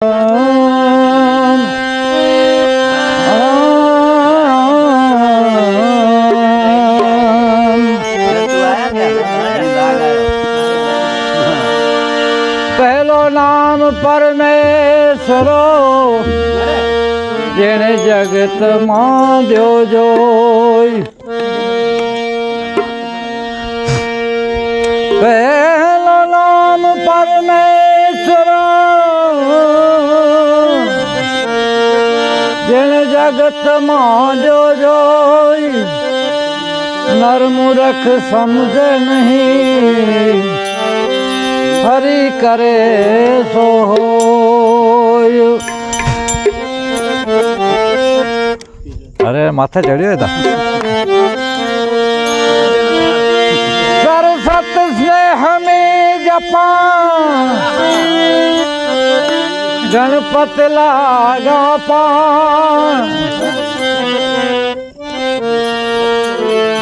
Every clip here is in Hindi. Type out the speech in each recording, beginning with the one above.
पहलो नाम परमेश्वरो जेने जगत मां द्यो जोई। पहलो नाम परमेश्वरो जेने जगत मां द्यो जोई। नर मूर्ख समझे नहीं हरि करे सो होय। अरे माथे चढ़ियो था। सरसत स्नेह में जपा गणपति लागा पान।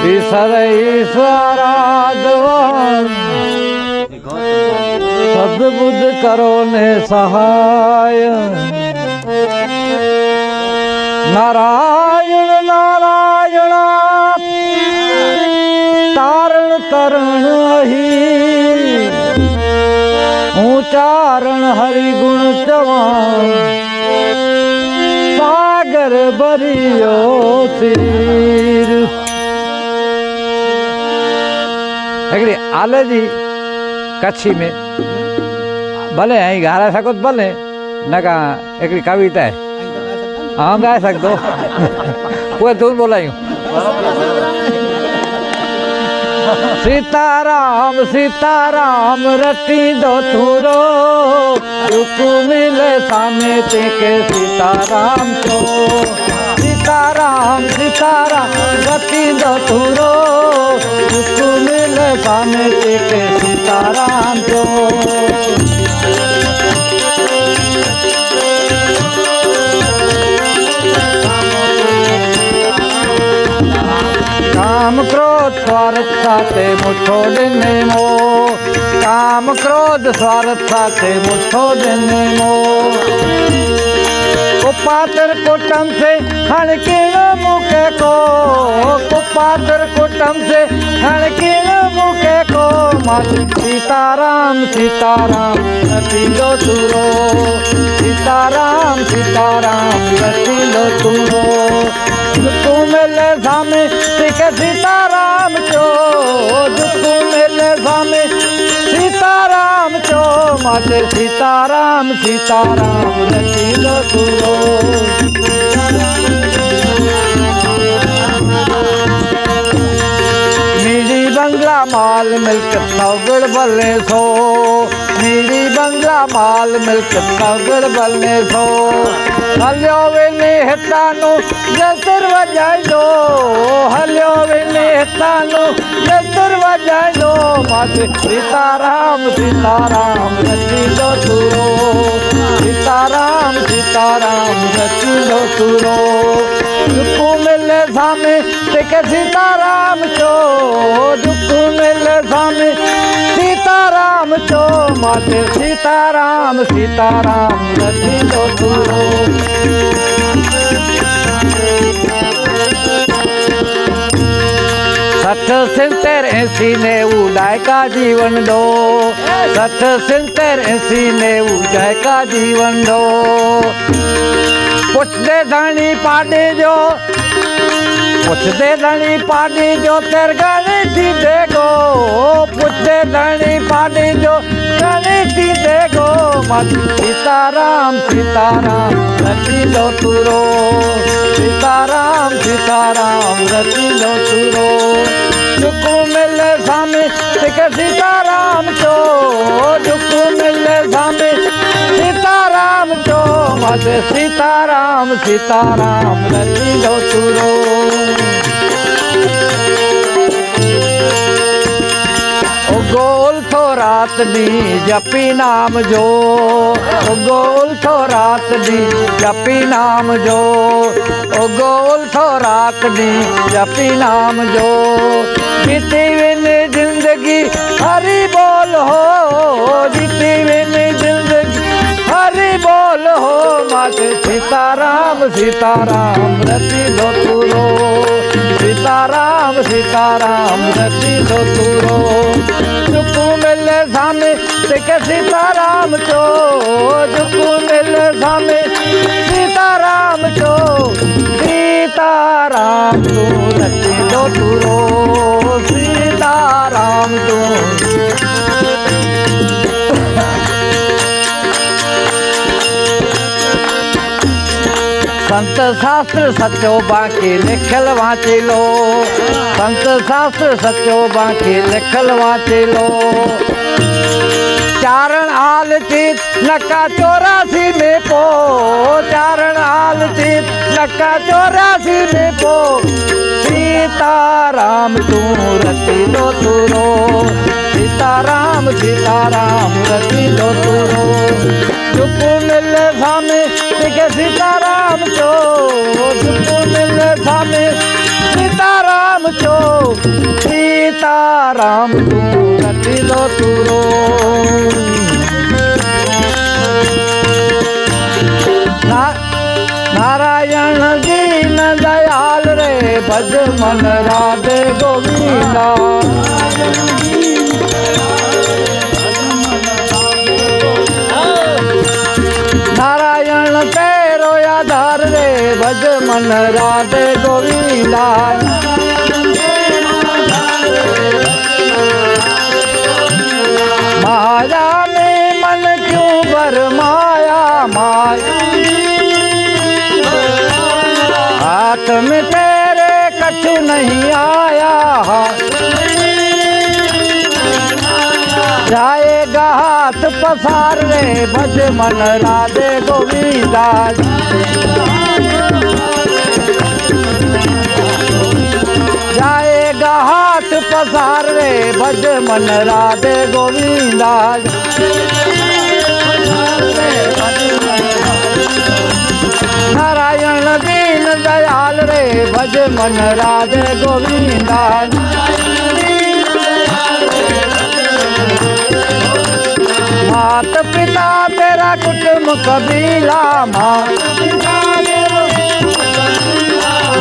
ईश्वर ईश्वराधवन सद्बुद्ध करो ने सहाय। नारायण नारायण तारण तरण अही। उच्चारण हरि गुण चवान सागर बरियो तीर। हिकिड़ी आले जी कच्छी में भले ऐं ॻाल्हाए सघो भले न का हिकिड़ी कविता आहे आउं ॻाए सघंदो उहे तूं ॿोलायूं। सीताराम सीताराम रटींदो तूरो दुख मिले सामे तंहिंखे सीताराम चो। सीताराम सीताराम रटींदो तूरो दुख मिले सामे तंहिंखे सीताराम चो। काम क्रोध स्वार्थ साथे मुठो ॾिने मोह। काम क्रोध स्वार्थ साथे मुठो ॾिने मोह। कुपातर कुटम से हण किण मुके को। कुपातर कुटम से हण किण मुके को। सीताराम सीताराम रटींदो तूरो। सीताराम सीताराम रटींदो तूरो। दुख मिले सामे तंहिंखे सीताराम चो। दुख मिले सामे सीताराम चो। माते सीताराम सीताराम रटींदो तूरो। नीली बंगला माल मिल्क सौगड़ बल्ले सो। नीली बंगला माल मिल्क सौगड़ बल्ले सो। हलियो वञे हितानो जसुर वॼाइजो। हलियो वञे हितानो जसुर वॼाइजो। माते सीताराम सीताराम रटींदो तूरो। सीताराम सीताराम रटींदो तूरो। दुख मिले सामे तंहिंखे सीताराम चो। दुख मिले सामे सीताराम चो। माते सीताराम सीताराम रटींदो तूरो। 60 70 80 ने उड़ाए का जीवन दो। 60 70 80 ने उड़ाए का जीवन दो। पुछदे धणी पाड़े जो। पुछदे धणी पाड़े जो तेर गणे थी देगो। पुछदे धणी पाड़े जो गणे थी देगो। मत सीताराम सीताराम रटींदो तूरो। सीताराम सीताराम रटींदो तूरो। दुख मिले सामे तंहिंखे सीताराम चो। दुख मिले सामे सीताराम चो। माते सीताराम सीताराम रटींदो तूरो। गोल थो रात दी जपी नाम जो। गोल थो रात दी जपी नाम जो। गोल थो रात दी जपी नाम जो। जीती वञे जिंदगी हरी बोल हो। जीती वञे जिंदगी हरी बोल सीताराम सीताराम रति दो तुरो सीताराम सीताराम रति दो तुरो जुकू मिले सामे देखे सीताराम चो जुकू मिले सामे सीताराम चो सीताराम तू रति दो तुरो सीताराम तू संत शास्त्र सचो बाकी लिखल वांचे लो संत शास्त्र सचो बाकी लिखल वांचे लो चारण आल चित नक्का 84 में पो चारण आल चित नक्का 84 में पो सीताराम तू रति दो तुरो सीताराम सीताराम रति दो तुरो जुकू मिले सामे देखे सीताराम चो जुकू मिले सामे सीताराम चो सीताराम तू रति दो तुरो नारायण दीन दयाल रे भज मन राधे गोविंदा नारायण तेरो आधार रे भज मन राधे गोविंदा माया में मन क्यों भरमाया माया हाथ में तेरे कछु नहीं आया जाएगा हाथ पसार रे भज मन राधे गोविंदा जाएगा हाथ पसार रे भज मन राधे गोविंदा नारायण दीन दयाल रे भज मन राधे गोविंदा मात पिता तेरा कुटुंब कबीला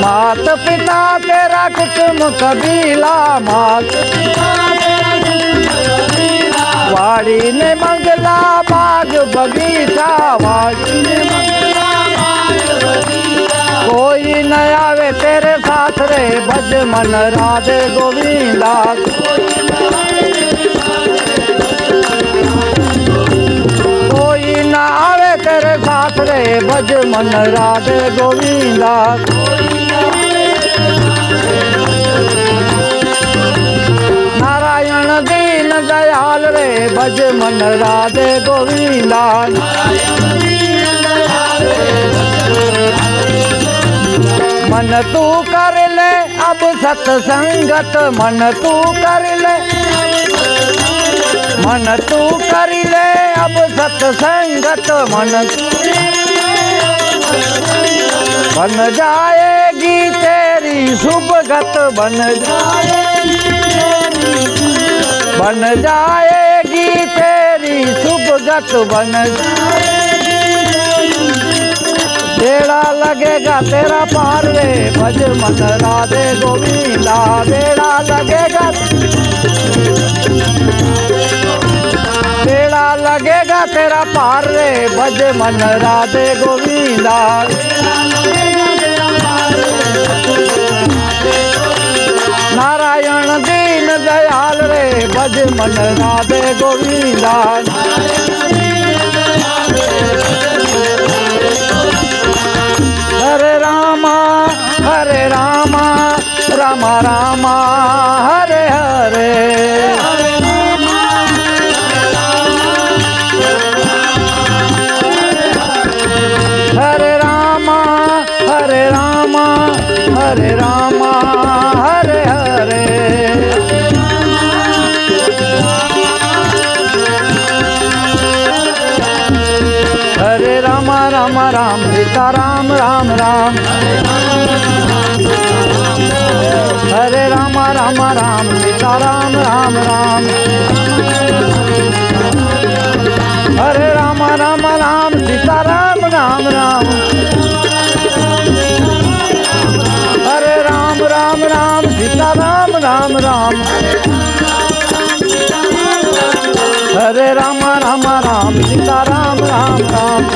मात पिता तेरा कुटुंब कबीला वाड़ी ने मंगला बाग बगीचा वाड़ी ने कोई न आवे तेरे साथ रे भज मन राधे गोविंदा कोई न आवे तेरे साथ रे भज मन राधे गोविंदा नारायण दीन दयाल रे भज मन राधे गोविंदा मन तू कर ले अब सत्संगत मन तू कर ले मन तू कर ले अब सत्संगत मन बन जाएगी तेरी शुभगत बन जाएगी तेरी शुभगत बन बेड़ा लगेगा तेरा पार रे भज मन राधे गोविंदा बेड़ा लगेगा बेड़ा लगेगा तेरा पार रे भज मन राधे गोविंदा नारायण दीन दयाल रे भज मन राधे गोविंदा हरे रामा रामा रामा हरे हरे हरे रामा हरे रामा हरे रामा हरे हरे हरे रामा राम राम सीता राम राम राम हरे रामा राम राम सीता राम राम राम हरे रामा राम राम सीता राम राम राम हरे राम राम राम सीता राम राम राम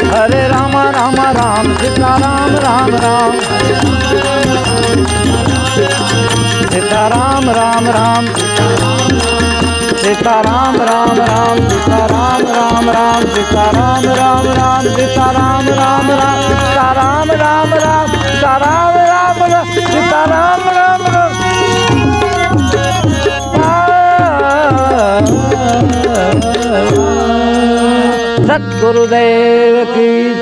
हरे राम राम राम सीता राम राम राम सीता राम राम राम सीता राम राम राम सीता राम राम राम सीता राम राम राम सीता राम राम राम सीता राम राम राम सीता राम राम राम सीता राम राम राम सद्गुरुदेव की